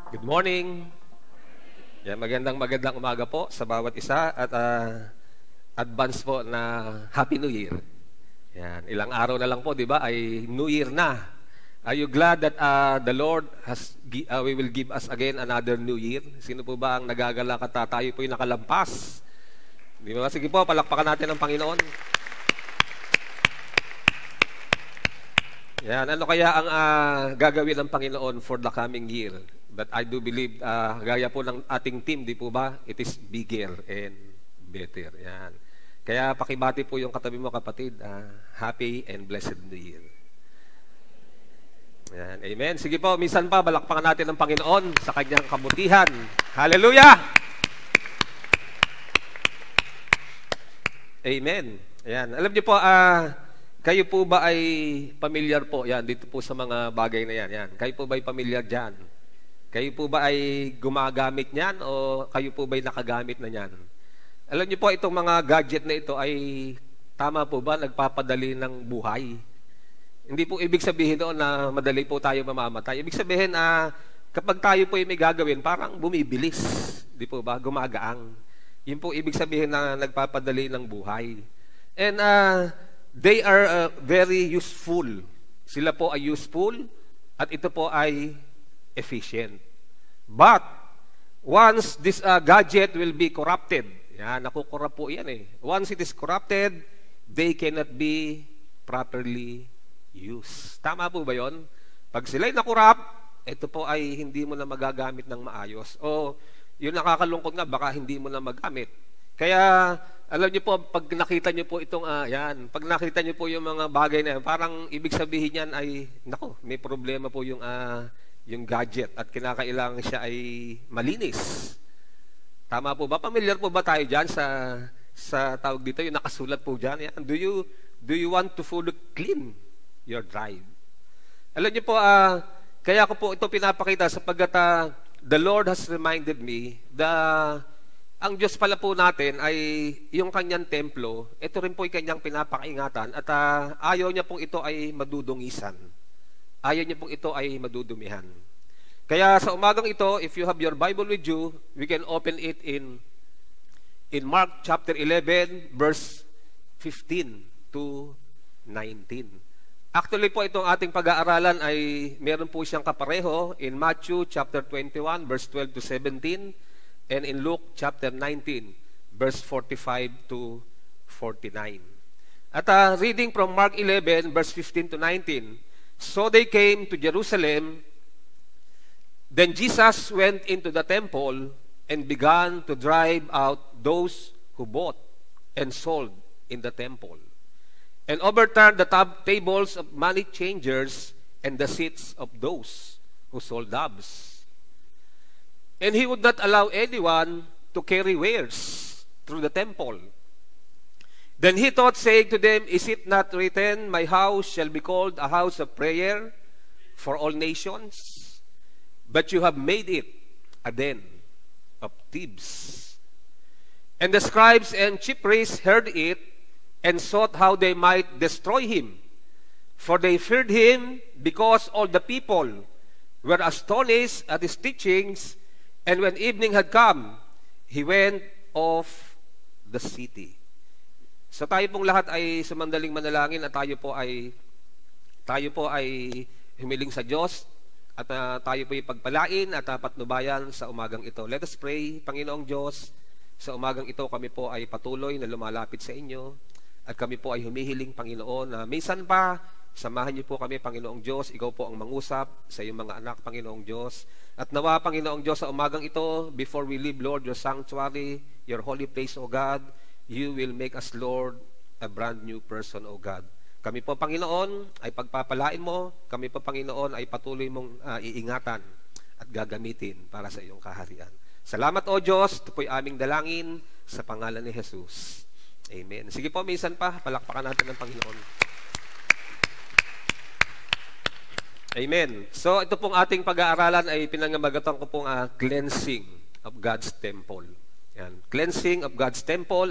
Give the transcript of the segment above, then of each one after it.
Good morning. Yan, magandang umaga po sa bawat isa at advance po na Happy New Year. Yan, ilang araw na lang po, di ba, ay New Year na. Are you glad that the Lord we will give us again another New Year? Sino po ba ang nagagalak at tayo po yung nakalampas? Di ba? Sige po, palakpakan natin ang Panginoon. Yan, ano kaya ang gagawin ng Panginoon for the coming year? But I do believe, gaya po ng ating team, di po ba? It is bigger and better. Yan. Kaya pakibati po yung katabi mo, kapatid. Happy and blessed New Year. Yan. Amen. Sige po, minsan pa, balakpakan natin ang Panginoon sa kanyang kabutihan. Hallelujah! Amen. Yan. Alam niyo po, kayo po ba ay pamilyar po? Yan, dito po sa mga bagay na yan. Yan. Kayo po ba ay pamilyar dyan? Kayo po ba ay gumagamit niyan o kayo po ba ay nakagamit na niyan? Alam niyo po, itong mga gadget na ito ay tama po ba nagpapadali ng buhay? Hindi po ibig sabihin doon na madali po tayo mamamatay. Ibig sabihin, kapag tayo po ay may gagawin, parang bumibilis. Di po ba? Gumagaang. Yun po ibig sabihin na nagpapadali ng buhay. And they are very useful. Sila po ay useful at ito po ay efficient. But once this gadget will be corrupted, yan, nakukorrupt po yan eh. Once it is corrupted, they cannot be properly used. Tama po ba yun? Pag sila'y nakorrupt, ito po ay hindi mo na magagamit ng maayos. O yun nakakalungkot nga, baka hindi mo na magamit. Kaya alam niyo po, pag nakita niyo po itong pag nakita niyo po yung mga bagay na yan, parang ibig sabihin yan ay, nako, may problema po yung gadget at kinakailangan siya ay malinis. Tama po ba? Familiar po ba tayo dyan sa tawag dito, yung nakasulat po dyan? Yan. Do you want to fully clean your drive? Alam niyo po, kaya ko po ito pinapakita sapagkat the Lord has reminded me ang Diyos pala po natin ay yung kanyang templo, ito rin po yung kanyang pinapakaingatan at ayaw niya pong ito ay madudungisan. Ayaw niya pong ito ay madudumihan. Kaya sa umagang ito, if you have your Bible with you, we can open it in Mark chapter 11, verse 15 to 19. Actually po itong ating pag-aaralan ay meron po siyang kapareho in Matthew chapter 21, verse 12 to 17, and in Luke chapter 19, verse 45 to 49. At reading from Mark 11, verse 15 to 19, so they came to Jerusalem. Then Jesus went into the temple and began to drive out those who bought and sold in the temple, and overturned the tables of money changers and the seats of those who sold doves. And he would not allow anyone to carry wares through the temple. Then he taught, saying to them, is it not written, my house shall be called a house of prayer for all nations? But you have made it a den of thieves. And the scribes and chief priests heard it and sought how they might destroy him. For they feared him, because all the people were astonished at his teachings. And when evening had come, he went off the city. So tayo pong lahat ay sumandaling manalangin at tayo po ay humiling sa Diyos at tayo po ay pagpalain at patnubayan sa umagang ito. Let us pray. Panginoong Diyos, sa umagang ito kami po ay patuloy na lumalapit sa inyo at kami po ay humihiling, Panginoon, na minsan pa samahan niyo po kami, Panginoong Diyos. Ikaw po ang mangusap sa iyong mga anak, Panginoong Diyos. At nawa, Panginoong Diyos, sa umagang ito, before we leave, Lord, your sanctuary, your holy place, O God, you will make us, Lord, a brand new person, O God. Kami po, Panginoon, ay pagpapalain mo. Kami po, Panginoon, ay patuloy mong iingatan at gagamitin para sa iyong kaharian. Salamat, O Diyos. Ito po'y aming dalangin sa pangalan ni Jesus. Amen. Sige po, minsan pa, palakpakan natin ng Panginoon. Amen. So, ito pong ating pag-aaralan ay pinangamagatan ko pong cleansing of God's temple. Yan. Cleansing of God's temple.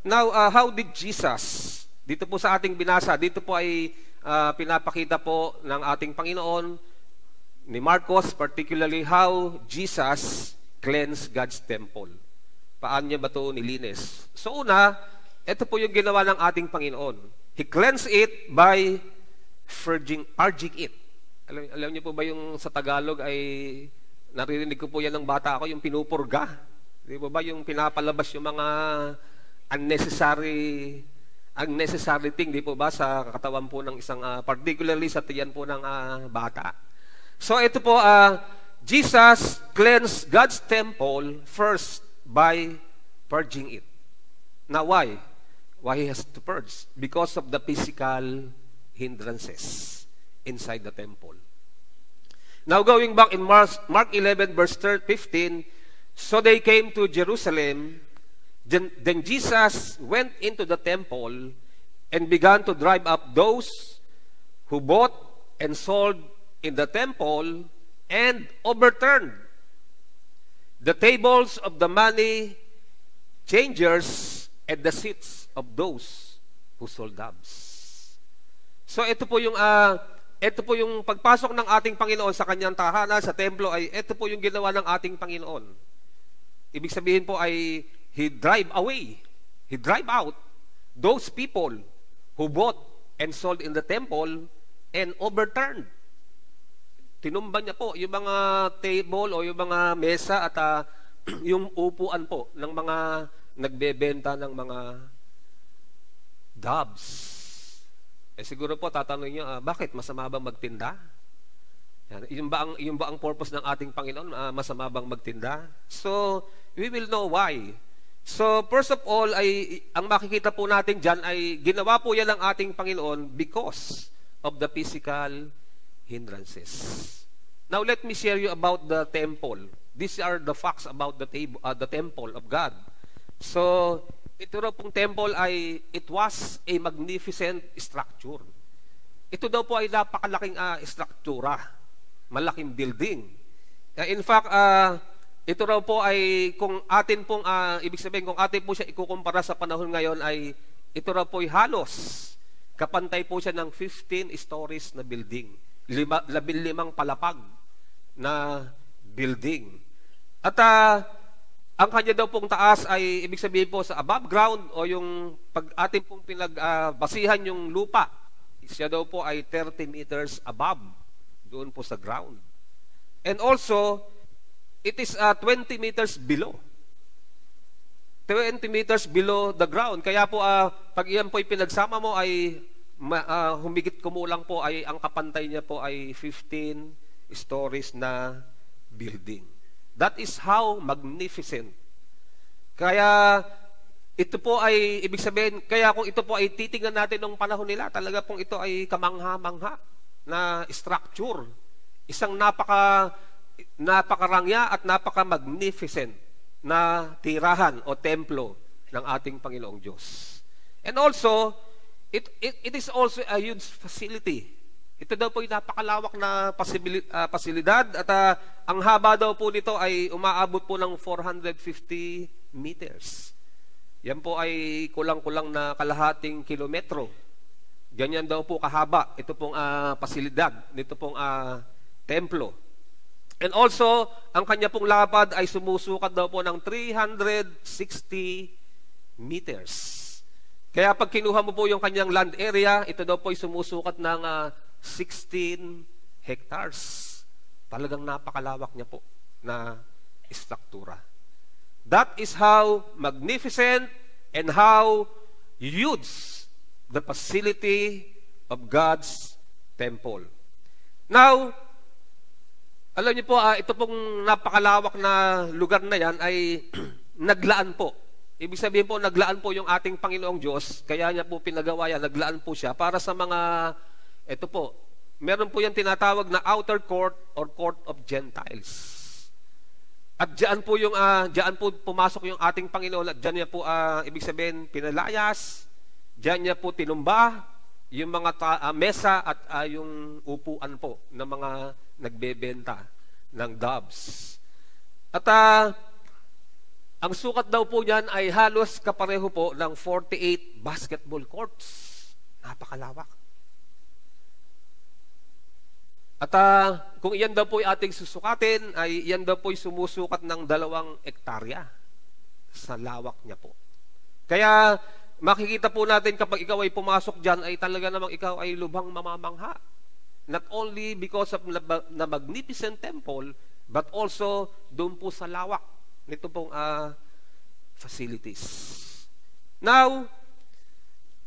Now, how did Jesus, dito po sa ating binasa, dito po ay pinapakita po ng ating Panginoon ni Marcos, particularly how Jesus cleansed God's temple. Paano niya ba ito nilinis? So una, ito po yung ginawa ng ating Panginoon. He cleansed it by purging it. Alam niyo po ba yung sa Tagalog ay, naririnig ko po yan ng bata ako, yung pinupurga. Di ba yung pinapalabas yung mga unnecessary thing, di po ba, sa katawan po ng isang, particularly sa tiyan po ng bata. So ito po, Jesus cleansed God's temple first by purging it. Now why? Why he has to purge? Because of the physical hindrances inside the temple. Now going back in Mark 11 verse 15, so they came to Jerusalem, then Jesus went into the temple and began to drive up those who bought and sold in the temple and overturned the tables of the money changers and the seats of those who sold doves. So ito po yung pagpasok ng ating Panginoon sa kanyang tahanan, sa templo, ay ito po yung ginawa ng ating Panginoon. Ibig sabihin po ay He drive out those people who bought and sold in the temple and overturned. Tinumba niya po yung mga table o yung mga mesa at yung upuan po ng mga nagbebenta ng mga doves. Siguro po tatanungin niyo, bakit masama bang magtinda? Yan, yung ba ang purpose ng ating Panginoon, masama bang magtinda? So, we will know why. So, first of all, ay ang makikita po natin diyan ay ginawa po yan ng ating Panginoon because of the physical hindrances. Now, let me share you about the temple. These are the facts about the temple of God. So, ito raw pong temple ay, it was a magnificent structure. Ito daw po ay napakalaking struktura. Malaking building. In fact, ito raw po ay, kung atin pong, ibig sabihin, kung atin po siya ikukumpara sa panahon ngayon ay, ito raw po ay halos, kapantay po siya ng 15 stories na building. 15 palapag na building. At ang kanya daw pong taas ay ibig sabihin po sa above ground o yung pag atin pong basihan yung lupa, siya daw po ay 30 meters above doon po sa ground. And also, it is 20 meters below. 20 meters below the ground. Kaya po, pag iyan po ay pinagsama mo ay humigit kumulang po ay ang kapantay niya po ay 15 stories na building. That is how magnificent. Kaya ito po ay, ibig sabihin, kaya kung ito po ay titingnan natin nung panahon nila, talaga pong ito ay kamangha-mangha na structure. Isang napakarangya at napaka-magnificent na tirahan o templo ng ating Panginoong Diyos. And also, it is also a huge facility. Ito daw po ay napakalawak na pasilidad at ang haba daw po nito ay umaabot po ng 450 meters. Yan po ay kulang-kulang na kalahating kilometro. Ganyan daw po kahaba. Ito pong pasilidad, nito pong templo. And also, ang kanya pong lapad ay sumusukat daw po ng 360 meters. Kaya pag kinuha mo po yung kanyang land area, ito daw po ay sumusukat ng 16 hectares. Talagang napakalawak niya po na struktura. That is how magnificent and how huge the facility of God's temple. Now, alam niyo po, ito pong napakalawak na lugar na yan ay naglaan po. Ibig sabihin po, naglaan po yung ating Panginoong Diyos, kaya niya po pinagawa yan, naglaan po siya para sa mga, ito po, meron po yan tinatawag na outer court or court of Gentiles. At diyan po pumasok yung ating Panginoon at diyan niya po, ibig sabihin, pinalayas, diyan niya po tinumba yung mga mesa at yung upuan po ng mga nagbebenta ng doves. At ang sukat daw po niyan ay halos kapareho po ng 48 basketball courts. Napakalawak. At kung iyan daw po ay ating susukatin, ay iyan daw po ay sumusukat ng 2 hektarya sa lawak niya po. Kaya makikita po natin kapag ikaw ay pumasok dyan, ay talaga namang ikaw ay lubhang mamamangha. Not only because of the magnificent temple, but also doon po sa lawak nito pong facilities. Now,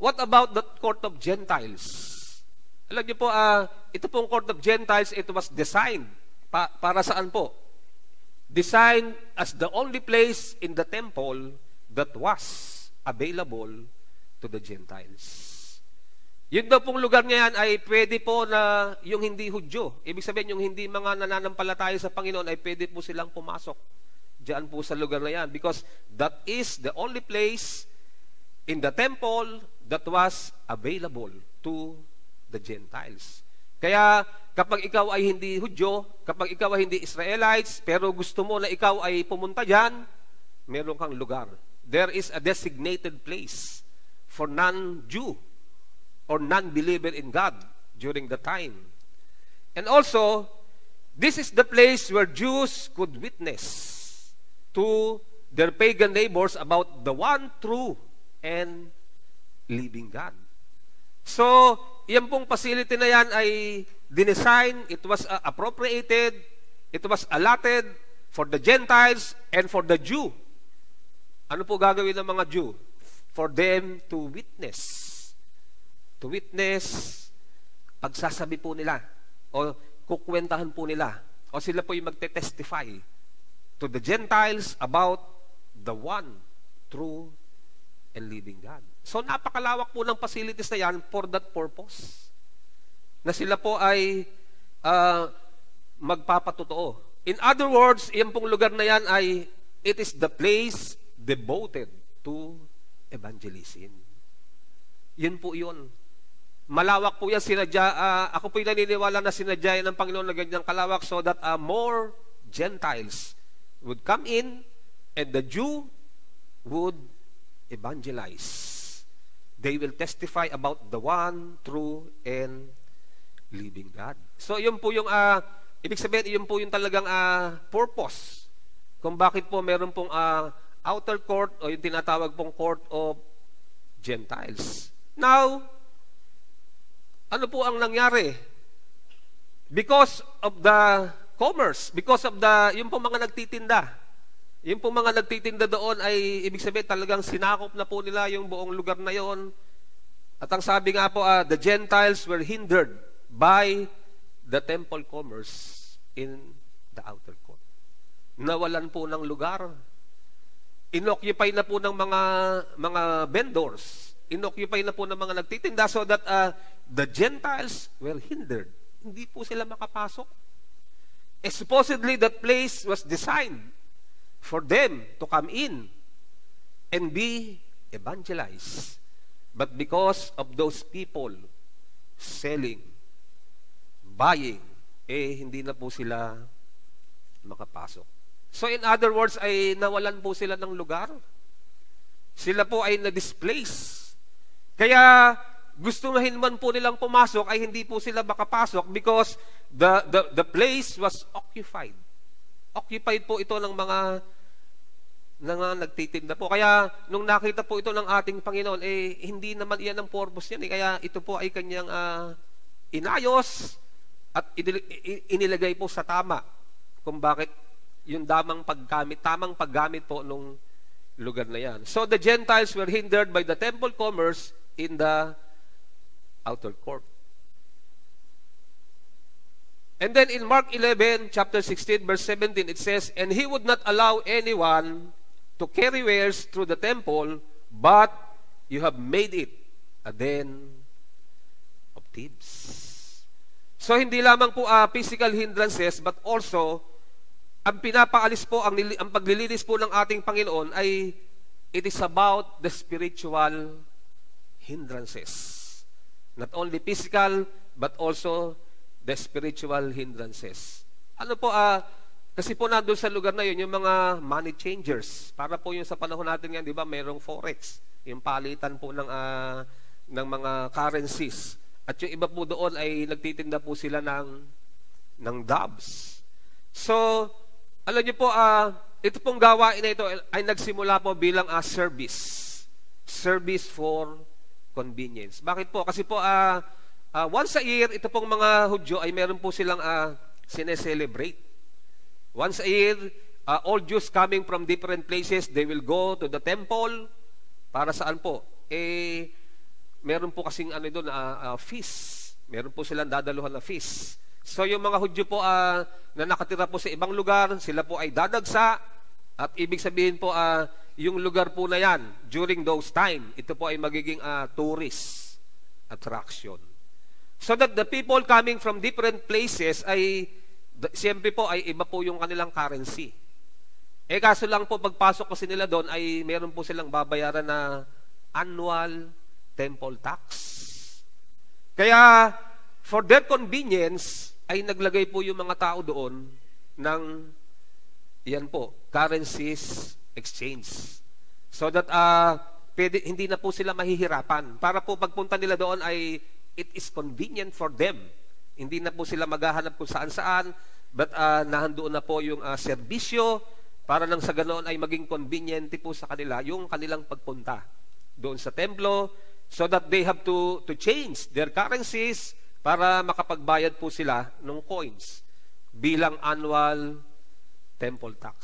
what about the court of Gentiles? Alam niyo po, ito pong court of Gentiles, it was designed para saan po? Designed as the only place in the temple that was available to the Gentiles. Yun daw pong lugar niya yan ay pwede po na yung hindi Hudyo. Ibig sabihin, yung hindi mga nananampalataya sa Panginoon ay pwede po silang pumasok diyan po sa lugar na yan. Because that is the only place in the temple that was available to the Gentiles. Kaya kapag ikaw ay hindi Hudyo, kapag ikaw ay hindi Israelites, pero gusto mo na ikaw ay pumunta diyan, meron kang lugar. There is a designated place for non-Jew or non-believer in God during the time. And also, this is the place where Jews could witness to their pagan neighbors about the one true and living God. So, yan pong facility na yan ay dinesign, it was appropriated, it was allotted for the Gentiles and for the Jew. Ano po gagawin ng mga Jew? For them to witness. To witness, pagsasabi po nila, o kukwentahan po nila, o sila po yung magte-testify to the Gentiles about the one true and living God. So napakalawak po ng facilities na yan for that purpose. Na sila po ay magpapatotoo. In other words, yung pong lugar na yan ay it is the place devoted to evangelism. Yun po yun. Malawak po yan, sinadya. Ako po yung naniniwala na sinadya ng Panginoon na ganyang kalawak so that more Gentiles would come in and the Jew would evangelize. They will testify about the one true and living God. So, yun po yung, ibig sabihin, yun po yung talagang purpose kung bakit po meron pong outer court o yung tinatawag pong court of Gentiles. Now, ano po ang nangyari? Because of the commerce, because of the, yung po mga nagtitinda, yung po mga nagtitinda doon ay ibig sabihin talagang sinakop na po nila yung buong lugar na yon. At ang sabi nga po, the Gentiles were hindered by the temple commerce in the outer court. Nawalan po ng lugar. Inoccupy na po ng mga vendors. Inoccupy na po ng mga nagtitinda so that the Gentiles were hindered. Hindi po sila makapasok. Supposedly that place was designed for them to come in and be evangelized. But because of those people selling, buying, hindi na po sila makapasok. So in other words, ay nawalan po sila ng lugar. Sila po ay na-displace. Kaya gustuhin man po nilang pumasok ay hindi po sila makapasok because the place was occupied. Occupied po ito ng mga nagtitinda po. Kaya nung nakita po ito ng ating Panginoon, hindi naman iyan ang purpose niyan. Kaya ito po ay kanyang inayos at inilagay po sa tama kung bakit yung tamang paggamit po nung lugar na yan. So the Gentiles were hindered by the temple commerce in the outer court. And then in Mark 11, chapter 16, verse 17, it says, "And he would not allow anyone to carry wares through the temple, but you have made it a den of thieves." So hindi lamang po physical hindrances, but also ang pinapaalis po, ang paglilinis po ng ating Panginoon ay it is about the spiritual hindrances. Not only physical, but also the spiritual hindrances. Ano po, kasi po nandun sa lugar na yun, yung mga money changers. Para po yung sa panahon natin yan, di ba, mayroong forex. Yung palitan po ng mga currencies. At yung iba po doon ay nagtitinda po sila ng ng doves. So, alam niyo po, ito pong gawain na ito ay nagsimula po bilang service. Service for convenience. Bakit po? Kasi po, once a year, ito pong mga Hudyo ay meron po silang sineselebrate. Once a year, all Jews coming from different places, they will go to the temple. Para saan po? Meron po kasing doon, feast. Meron po silang dadaluhan na feast. So yung mga Hudyo po na nakatira po sa ibang lugar, sila po ay dadagsa. At ibig sabihin po, yung lugar po na yan, during those time, ito po ay magiging tourist attraction. So that the people coming from different places ay, siyempre po ay iba po yung kanilang currency. Kaso lang po, pagpasok kasi nila doon ay meron po silang babayaran na annual temple tax. Kaya, for their convenience, ay naglagay po yung mga tao doon ng, yan po, currencies exchange. So that hindi na po sila mahihirapan. Para po pagpunta nila doon ay it is convenient for them. Hindi na po sila maghahanap kung saan-saan, but nahandoon na po yung serbisyo para nang sa ganoon ay maging convenient po sa kanila yung kanilang pagpunta doon sa templo, so that they have to change their currencies para makapagbayad po sila ng coins bilang annual temple tax.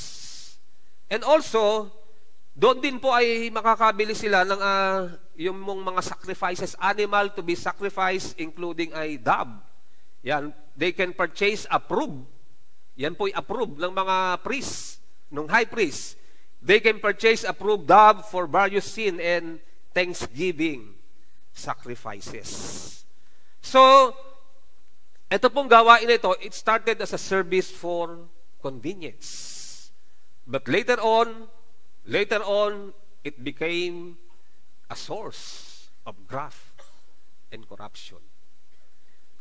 And also, doon din po ay makakabili sila ng yung mga sacrifices, animal to be sacrificed, including ay dove. Yan, they can purchase approved. Yan po ay approved ng mga priests, ng high priest. They can purchase approved dove for various sin and thanksgiving sacrifices. So, ito pong gawain ito, it started as a service for convenience. But later on, it became a source of graft and corruption.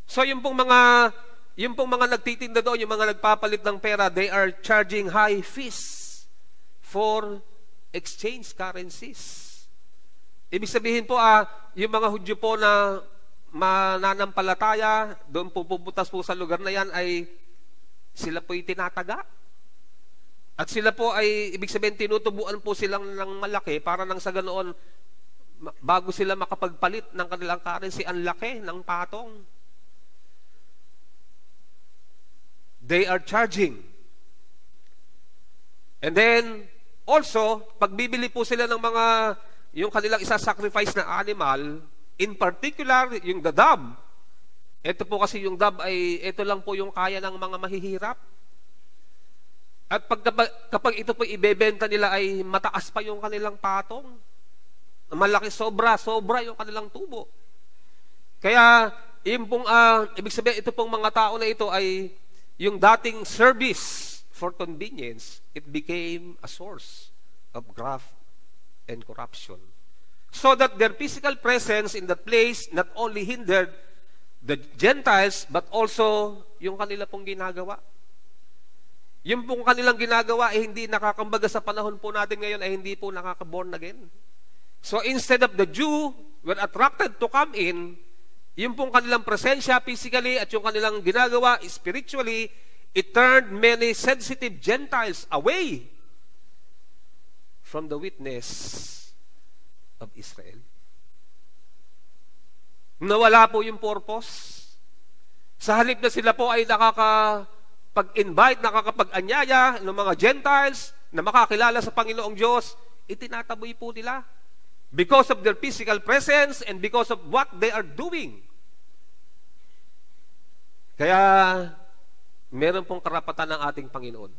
So yung pong mga nagtitinda doon, yung mga nagpapalit ng pera, they are charging high fees for exchange currencies. Ibig sabihin po, yung mga Hudyo po na mananampalataya, doon po pupuntas po sa lugar na yan, ay sila po'y tinataga. At sila po ay, ibig sabihin, tinutubuan po silang ng malaki para nang sa ganoon, bago sila makapagpalit ng kanilang currency, ang laki ng patong. They are charging. And then, also, pagbibili po sila ng yung kanilang isa-sacrifice na animal, in particular, yung the dove. Ito po kasi yung dove ay, ito lang po yung kaya ng mga mahihirap. At kapag ito po ibebenta nila ay mataas pa yung kanilang patong. Malaki, sobra yung kanilang tubo. Kaya, ibig sabihin, ito pong mga tao na ito ay yung dating service for convenience, it became a source of graft and corruption. So that their physical presence in that place not only hindered the Gentiles, but also yung kanila pong ginagawa. Yung pong kanilang ginagawa ay hindi nakakambaga sa panahon po natin ngayon ay hindi po nakaka-born again. So instead of the Jew were attracted to come in, yung pong kanilang presensya physically at yung kanilang ginagawa spiritually, it turned many sensitive Gentiles away from the witness of Israel. Nawala po yung purpose. Sa halip na sila po ay nakakapag-invite, nakakapag-anyaya ng mga Gentiles na makakilala sa Panginoong Diyos, itinataboy po nila because of their physical presence and because of what they are doing. Kaya, meron pong karapatan ng ating Panginoon.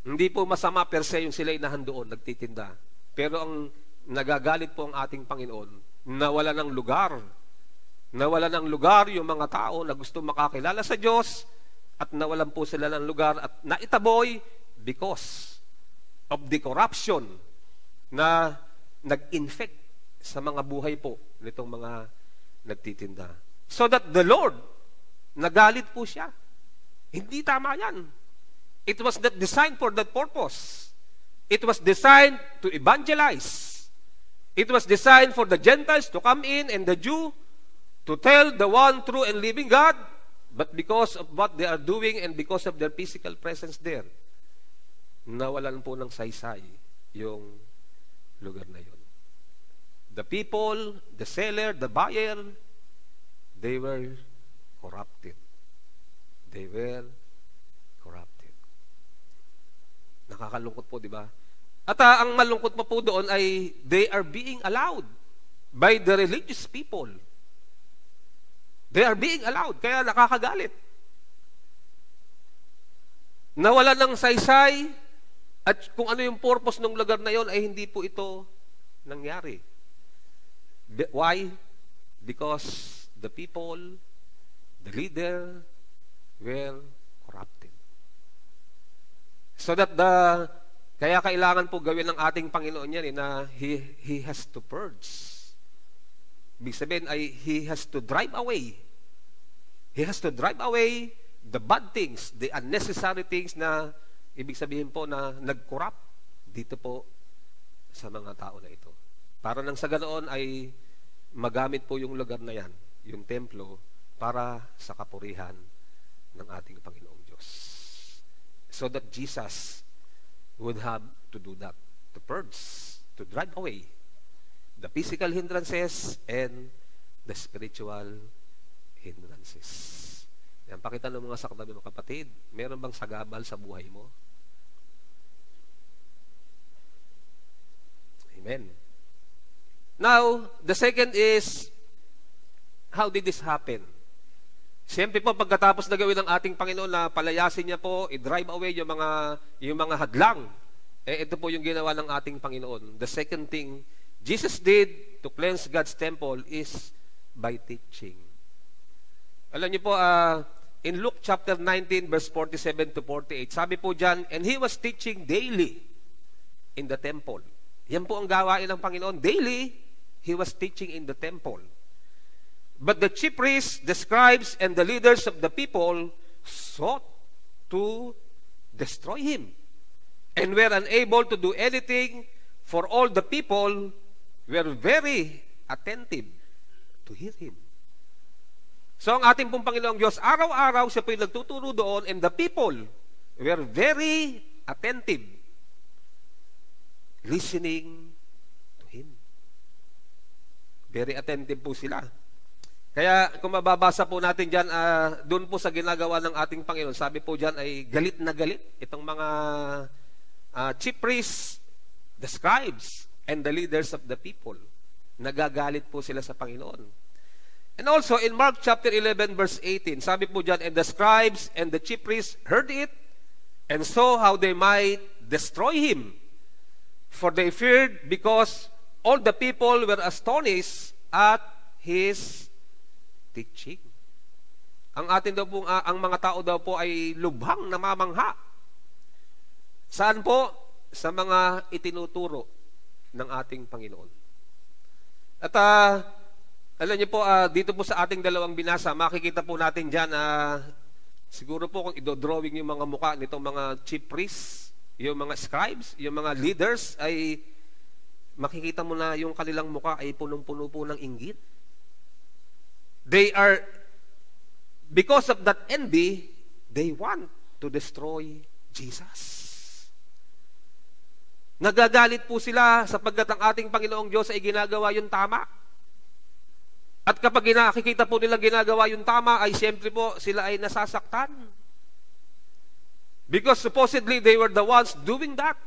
Hindi po masama per se yung sila'y nahandoon, nagtitinda. Pero ang nagagalit po ang ating Panginoon, nawala ng lugar. Nawala ng lugar yung mga tao na gusto makakilala sa Diyos at nawalan po sila ng lugar at naitaboy because of the corruption na nag-infect sa mga buhay po nitong mga nagtitinda. So that the Lord, nagalit po siya. Hindi tama yan. It was not designed for that purpose. It was designed to evangelize. It was designed for the Gentiles to come in and the Jew to tell the one true and living God But because of what they are doing and because of their physical presence there, nawalan po ng saysay yung lugar na yun. The people, the seller, the buyer, they were corrupted. They were corrupted. Nakakalungkot po, di ba? At ang malungkot pa po doon ay they are being allowed by the religious people. They are being allowed, kaya nakakagalit. Nawala ng saysay, at kung ano yung purpose ng lugar na yon ay hindi po ito nangyari. Why? Because the people, the leader, were corrupted. So that kaya kailangan po gawin ng ating Panginoon yan na He has to purge. Ibig sabihin ay He has to drive away. He has to drive away the bad things, the unnecessary things na ibig sabihin po na nag-corrupt dito po sa mga tao na ito. Para nang sa ganoon ay magamit po yung lugar na yan, yung templo, para sa kapurihan ng ating Panginoong Diyos. So that Jesus would have to do that, to purge, to drive away the physical hindrances and the spiritual hindrances. Yan, pakita ng mga saktabi mga kapatid, meron bang sagabal sa buhay mo? Amen. Now, the second is, how did this happen? Siyempre po, pagkatapos na gawin ng ating Panginoon na palayasin niya po, i-drive away yung mga hadlang, ito po yung ginawa ng ating Panginoon. The second thing Jesus did to cleanse God's temple is by teaching. Alam niyo po, in Luke chapter 19, verse 47 to 48, sabi po dyan, and He was teaching daily in the temple. Yan po ang gawain ng Panginoon. Daily, He was teaching in the temple. But the chief priests, the scribes, and the leaders of the people sought to destroy Him and were unable to do anything, for all the people were very attentive to hear Him. So ang ating pong Panginoong Diyos, araw-araw siya po yung nagtuturo doon, and the people were very attentive, listening to Him. Very attentive po sila. Kaya kung mababasa po natin dyan, doon po sa ginagawa ng ating Panginoon, sabi po dyan ay galit na galit itong mga chief priests, the scribes, and the leaders of the people. Nagagalit po sila sa Panginoon. And also, in Mark chapter 11, verse 18, sabi po dyan, and the scribes and the chief priests heard it, and saw how they might destroy Him. For they feared, because all the people were astonished at His teaching. Ang atin daw po, ang mga tao daw po ay lubhang namamangha. Saan po? Sa mga itinuturo ng ating Panginoon. At alam niyo po, dito po sa ating dalawang binasa, makikita po natin dyan, siguro po kung idodrawing yung mga mukha nitong mga chief priests, yung mga scribes, yung mga leaders, ay makikita mo na yung kanilang mukha ay punong-puno po ng inggit. They are, because of that envy, they want to destroy Jesus. Nagagalit po sila sapagkat ang ating Panginoong Diyos ay ginagawa yung tama. At kapag nakikita po nilang ginagawa yung tama, ay siyempre po sila ay nasasaktan. Because supposedly they were the ones doing that.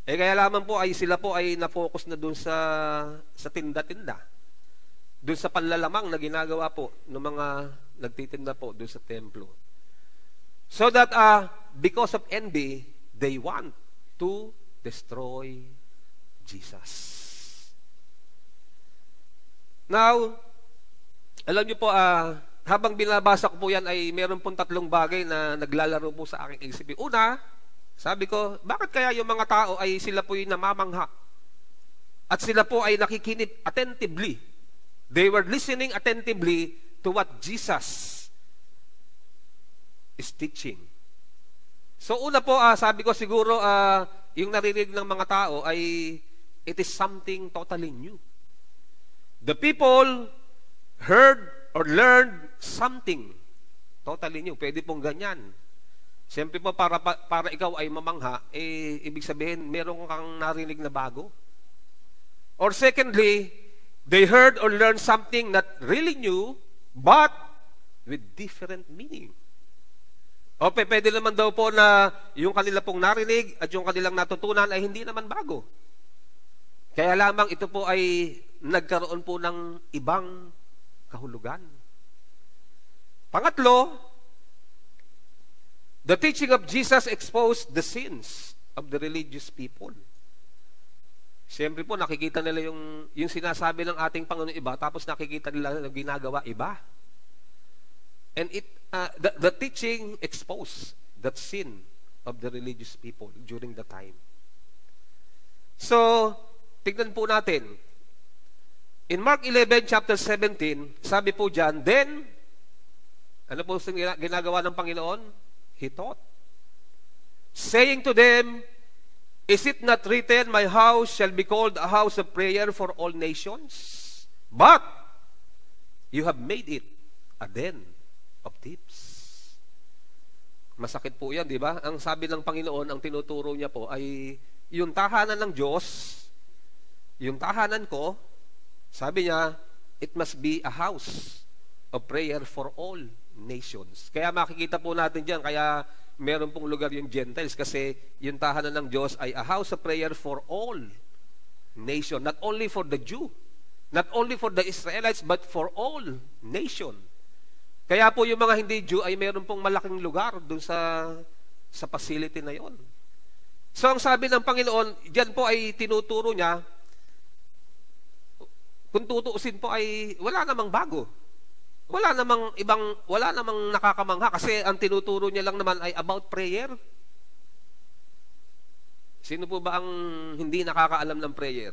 Kaya lamang po ay sila po ay na-focus na dun sa tinda-tinda. Dun sa panlalamang na ginagawa po ng mga nagtitinda po dun sa templo. So that because of envy, they want to destroy Jesus. Now, alam niyo po, habang binabasa ko po yan ay meron pong tatlong bagay na naglalaro po sa aking isip. Una, sabi ko, bakit kaya yung mga tao ay sila po yung namamangha? At sila po ay nakikinig attentively. They were listening attentively to what Jesus is teaching. So una po, sabi ko siguro, yung naririnig ng mga tao ay it is something totally new. The people heard or learned something totally new. Pwede pong ganyan. Siyempre po, para ikaw ay mamangha, ibig sabihin, meron kang narinig na bago. Or secondly, they heard or learned something not really new, but with different meaning. O pwede naman daw po na yung kanila pong narinig at yung kanilang natutunan ay hindi naman bago. Kaya lamang ito po ay nagkaroon po ng ibang kahulugan. Pangatlo, the teaching of Jesus exposed the sins of the religious people. Siyempre po, nakikita nila yung sinasabi ng ating Panginoon iba, tapos nakikita nila yung ginagawa iba. And the teaching exposed that sin of the religious people during the time. So, tignan po natin. In Mark 11, chapter 17, sabi po dyan, then, ano po ginagawa ng Panginoon? He taught, saying to them, is it not written, my house shall be called a house of prayer for all nations? But you have made it a den of thieves. Masakit po yan, di ba? Ang sabi ng Panginoon, ang tinuturo niya po ay yung tahanan ng Diyos, yung tahanan ko, sabi niya, it must be a house of prayer for all nations. Kaya makikita po natin dyan, kaya meron pong lugar yung Gentiles kasi yung tahanan ng Diyos ay a house of prayer for all nation. Not only for the Jew, not only for the Israelites, but for all nation. Kaya po yung mga hindi Jew ay meron pong malaking lugar dun sa facility na yon. So ang sabi ng Panginoon, dyan po ay tinuturo niya, kung tutuusin po ay wala namang bago. Wala namang nakakamangha kasi ang tinuturo niya lang naman ay about prayer. Sino po ba ang hindi nakakaalam ng prayer?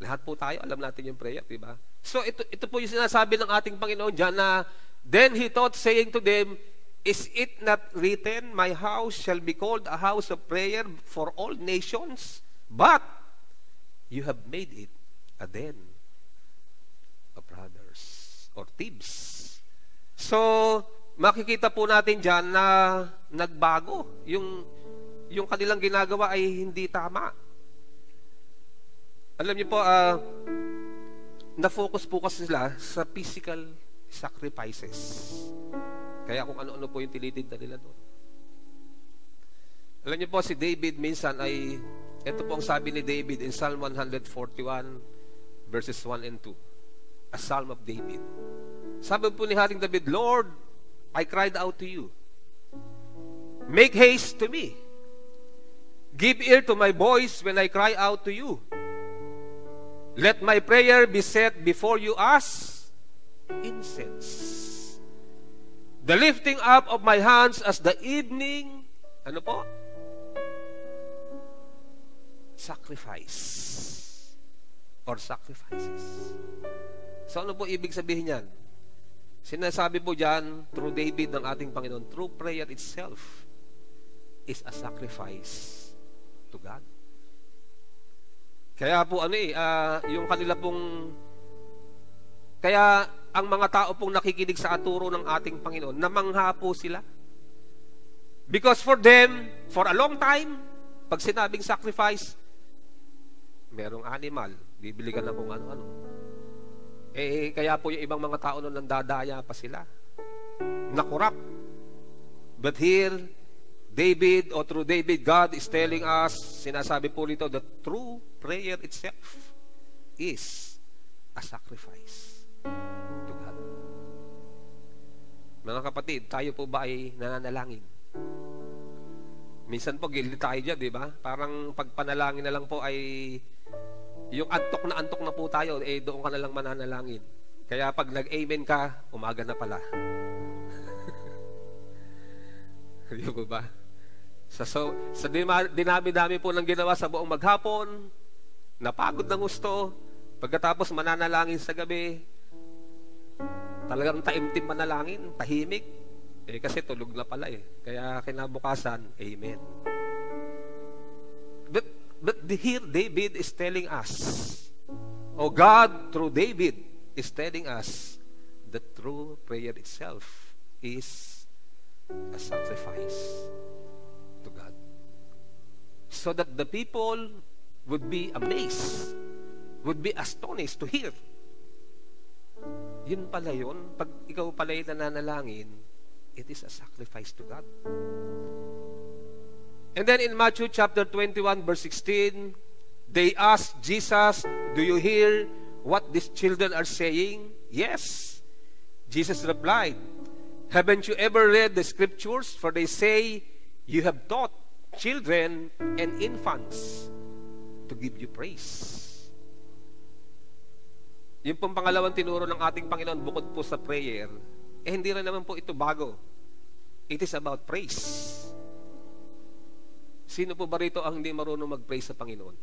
Lahat po tayo alam natin yung prayer, di ba? So ito po yung sinasabi ng ating Panginoon diyan na then he taught saying to them, is it not written, my house shall be called a house of prayer for all nations, but you have made it a den of robbers or thieves. So, makikita po natin dyan na nagbago. Yung kanilang ginagawa ay hindi tama. Alam niyo po, na-focus po kasi sila sa physical sacrifices. Kaya kung ano-ano po yung tinitinda nila doon. Alam niyo po, si David minsan ay, ito po ang sabi ni David in Psalm 141 verses 1 and 2. A Psalm of David. Sabi po ni Haring David, Lord, I cried out to you. Make haste to me. Give ear to my voice when I cry out to you. Let my prayer be set before you as incense. The lifting up of my hands as the evening, ano po? Sacrifice. Or sacrifices. So ano po ibig sabihin yan? Sinasabi po dyan, through David ng ating Panginoon, true prayer itself is a sacrifice to God. Kaya po yung kanila pong, kaya ang mga tao pong nakikinig sa aturo ng ating Panginoon, namangha po sila. Because for them, for a long time, pag sinabing sacrifice, merong animal, bibili ka na kung ano-ano. Kaya po yung ibang mga tao noon nandadaya pa sila. Nakurap. But here, David, or through David, God is telling us, sinasabi po rito, the true prayer itself is a sacrifice to God. Mga kapatid, tayo po ba ay nananalangin? Minsan po, guilty tayo dyan, di ba? Parang pagpanalangin na lang po ay yung antok na po tayo, doon ka na lang mananalangin. Kaya pag nag-amen ka, umaga na pala. Di ba ba? Sa dinami-dami po ng ginawa sa buong maghapon, napagod ng gusto, pagkatapos mananalangin sa gabi, talagang taimtim manalangin, tahimik. Kasi tulog na pala Kaya kinabukasan, amen. But here David is telling us, God through David is telling us the true prayer itself is a sacrifice to God. So that the people would be amazed, would be astonished to hear. Yun pala yun. Pag ikaw pala'y nananalangin, it is a sacrifice to God. And then in Matthew chapter 21, verse 16, they asked Jesus, "Do you hear what these children are saying?" "Yes." Jesus replied, "Haven't you ever read the scriptures? For they say, you have taught children and infants to give you praise." Yung pong pangalawang tinuro ng ating Panginoon bukod po sa prayer, hindi rin naman po ito bago. It is about praise. Sino po ba rito ang hindi marunong mag-praise sa Panginoon?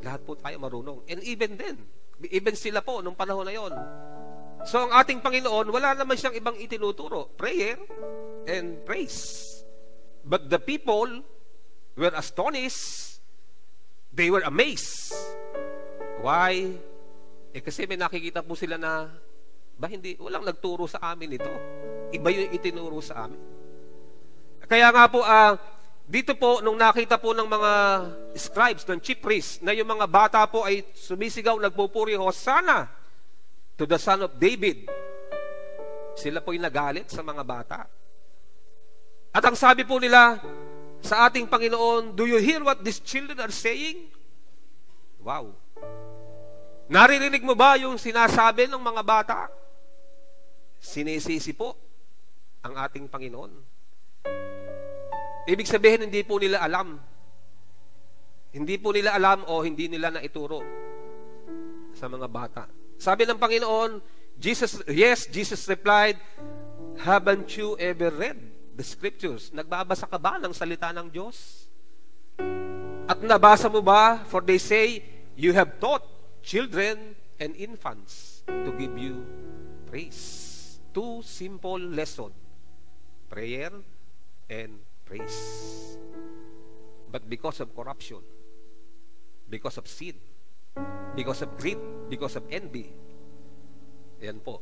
Lahat po tayo marunong. And even then, even sila po nung panahon na yon. So ang ating Panginoon, wala naman siyang ibang itinuturo. Prayer and praise. But the people were astonished. They were amazed. Why? Kasi may nakikita po sila na, walang nagturo sa amin ito. Iba yung itinuro sa amin. Kaya nga po, dito po, nung nakita po ng mga scribes, ng chief priests, na yung mga bata po ay sumisigaw, nagpupuri, "Hosanna to the Son of David." Sila po'y nagalit sa mga bata. At ang sabi po nila sa ating Panginoon, "Do you hear what these children are saying?" Wow! Naririnig mo ba yung sinasabi ng mga bata? Sinisisi po ang ating Panginoon. Ibig sabihin, hindi po nila alam. Hindi po nila alam o hindi nila naituro sa mga bata. Sabi ng Panginoon, Jesus replied, "Haven't you ever read the scriptures?" Nagbabasa ka ba ng salita ng Diyos? At nabasa mo ba? For they say, you have taught children and infants to give you praise. Two simple lessons. Prayer and praise. But because of corruption, because of sin, because of greed, because of envy, yan po,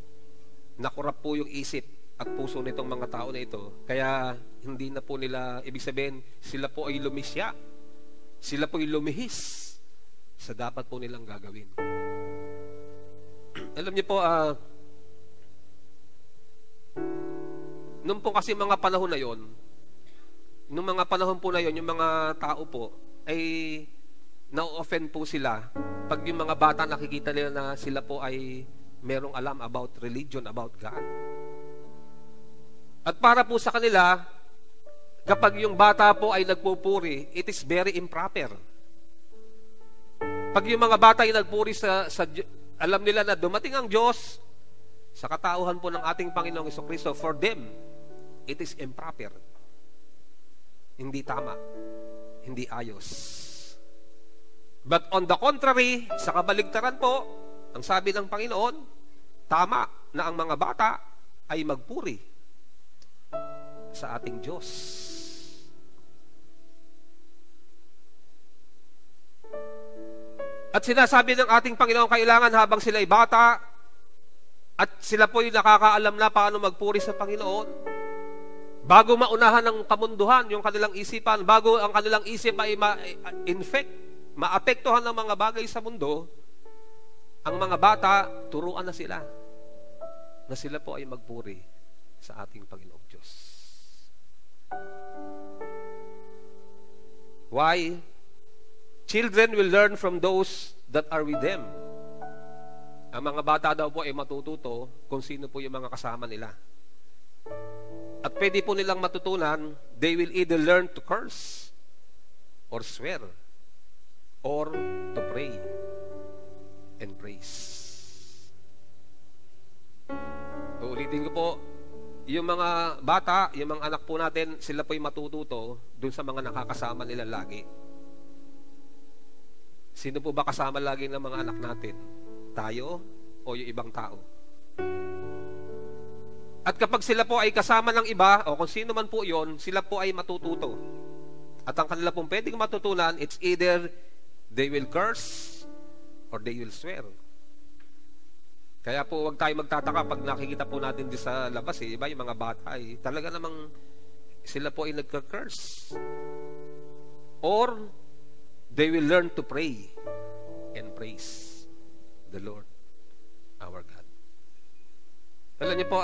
nakurap po yung isip at puso nitong mga tao na ito. Kaya hindi na po nila, ibig sabihin, sila po ay lumisya. Sila po ay lumihis sa dapat po nilang gagawin. Alam niyo po, nung po kasi mga panahon na yon, nung mga panahon po na yon, yung mga tao po ay na-offend po sila pag yung mga bata nakikita nila na sila po ay merong alam about religion, about God. At para po sa kanila, kapag yung bata po ay nagpupuri, it is very improper. Pag yung mga bata ay nagpuri alam nila na dumating ang Diyos sa katauhan po ng ating Panginoong Jesucristo, for them, it is improper. Hindi tama. Hindi ayos. But on the contrary, sa kabaligtaran po, ang sabi ng Panginoon, tama na ang mga bata ay magpuri sa ating Diyos. At sinasabi ng ating Panginoon, kailangan habang sila ay bata at sila po'y nakakaalam na paano magpuri sa Panginoon, bago maunahan ng kamunduhan yung kanilang isipan, bago ang kanilang isip ay maapektuhan ng mga bagay sa mundo, ang mga bata, turuan na sila na sila po ay magpuri sa ating Panginoong Diyos. Why? Children will learn from those that are with them. Ang mga bata daw po ay matututo kung sino po yung mga kasama nila. At pwede po nilang matutunan, they will either learn to curse or swear or to pray and praise. Uulitin ko po, yung mga bata, yung mga anak po natin, sila po ay matututo dun sa mga nakakasama nila lagi. Sino po ba kasama lagi ng mga anak natin? Tayo o yung ibang tao? At kapag sila po ay kasama ng iba, o kung sino man po yon, sila po ay matututo. At ang kanila pong pwedeng matutunan, it's either they will curse or they will swear. Kaya po huwag tayo magtataka pag nakikita po natin di sa labas, iba yung mga bata, talaga namang sila po ay nagka-curse. Or, they will learn to pray and praise the Lord, our God. Alam niyo po,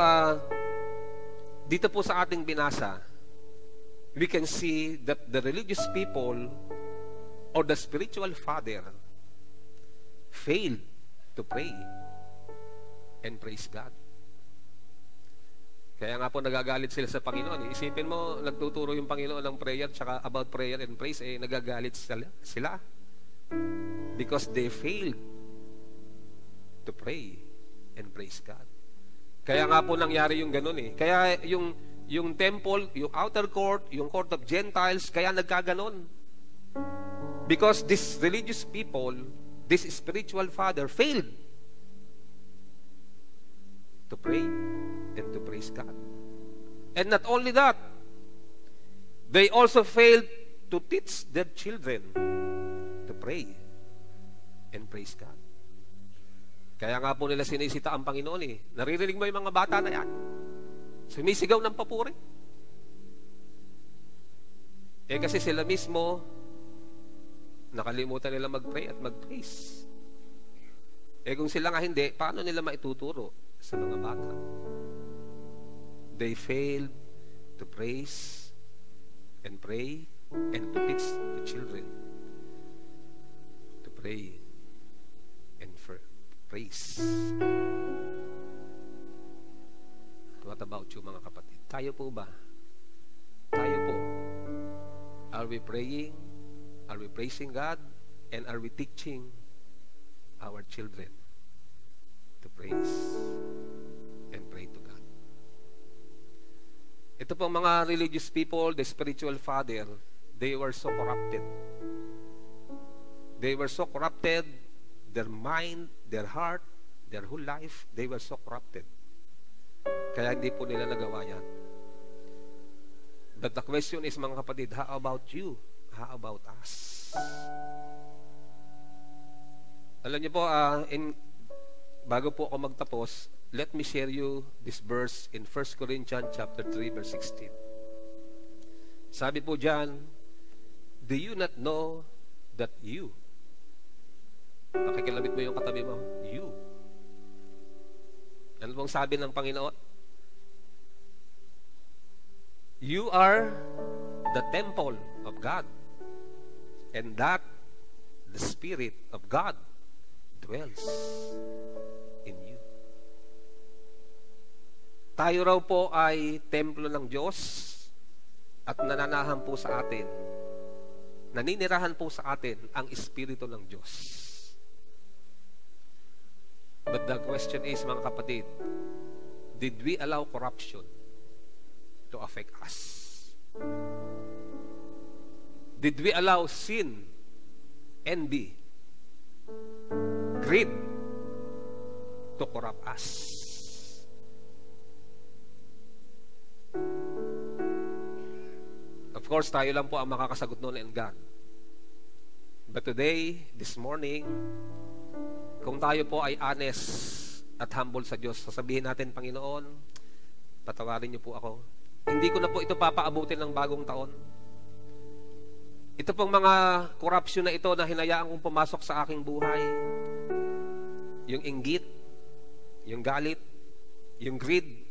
dito po sa ating binasa, we can see that the religious people or the spiritual father failed to pray and praise God. Kaya nga po nagagalit sila sa Panginoon. Isipin mo, nagtuturo yung Panginoon ng prayer tsaka about prayer and praise, nagagalit sila. Because they failed to pray and praise God. Kaya nga po nangyari yung ganun Kaya yung temple, yung outer court, yung court of Gentiles, kaya nagkaganon. Because this religious people, this spiritual father failed to pray and to praise God. And not only that, they also failed to teach their children to pray and praise God. Kaya nga po nila sinisita ang Panginoon Naririnig mo yung mga bata na yan? Sumisigaw ng papuri. Kasi sila mismo nakalimutan nila mag-pray at mag-praise. Kung sila nga hindi, paano nila maituturo sa mga bata? They failed to praise and pray and to teach the children to pray and praise. What about you, mga kapatid? Tayo po ba? Tayo po. Are we praying? Are we praising God? And are we teaching our children to praise and pray to God? Ito pong mga religious people, the spiritual father, they were so corrupted. They were so corrupted, their mind, their heart, their whole life, they were so corrupted. Kaya hindi po nila nagawa yan. But the question is, mga kapatid, how about you? How about us? Alam niyo po, bago po ako magtapos, let me share you this verse in 1 Corinthians chapter 3, verse 16. Sabi po dyan, do you not know that you, pakikilabit mo yung katabi mo, you. Ano bang sabi ng Panginoon? You are the temple of God, and that the Spirit of God dwells in you. Tayo raw po ay templo ng Diyos at nananahan po sa atin, naninirahan po sa atin ang Espiritu ng Diyos. But the question is, mga kapatid, did we allow corruption to affect us? Did we allow sin, envy, greed to corrupt us? Of course, tayo lang po ang makakasagot noon and God. But today, this morning, kung tayo po ay honest at humble sa Diyos, sasabihin natin, Panginoon, patawarin niyo po ako. Hindi ko na po ito papaabutin ng bagong taon. Ito pong mga corruption na ito na hinayaan kong pumasok sa aking buhay. Yung inggit, yung galit, yung greed.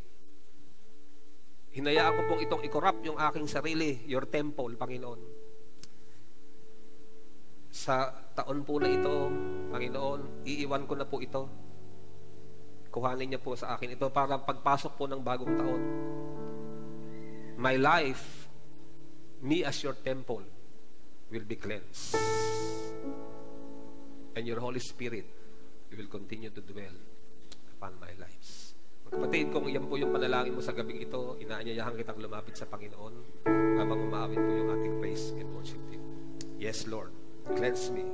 Hinayaan ko pong itong i-corrupt yung aking sarili, your temple, Panginoon. Sa taon po na ito, Panginoon, iiwan ko na po ito. Kuhanin niyo po sa akin ito para pagpasok po ng bagong taon. My life, me as your temple, will be cleansed. And your Holy Spirit will continue to dwell upon my lives. Kapatid, kung iyan po yung panalangin mo sa gabing ito, inaanyayahan kitang lumapit sa Panginoon habang umaawit po yung ating praise and worship team. Yes, Lord, cleanse me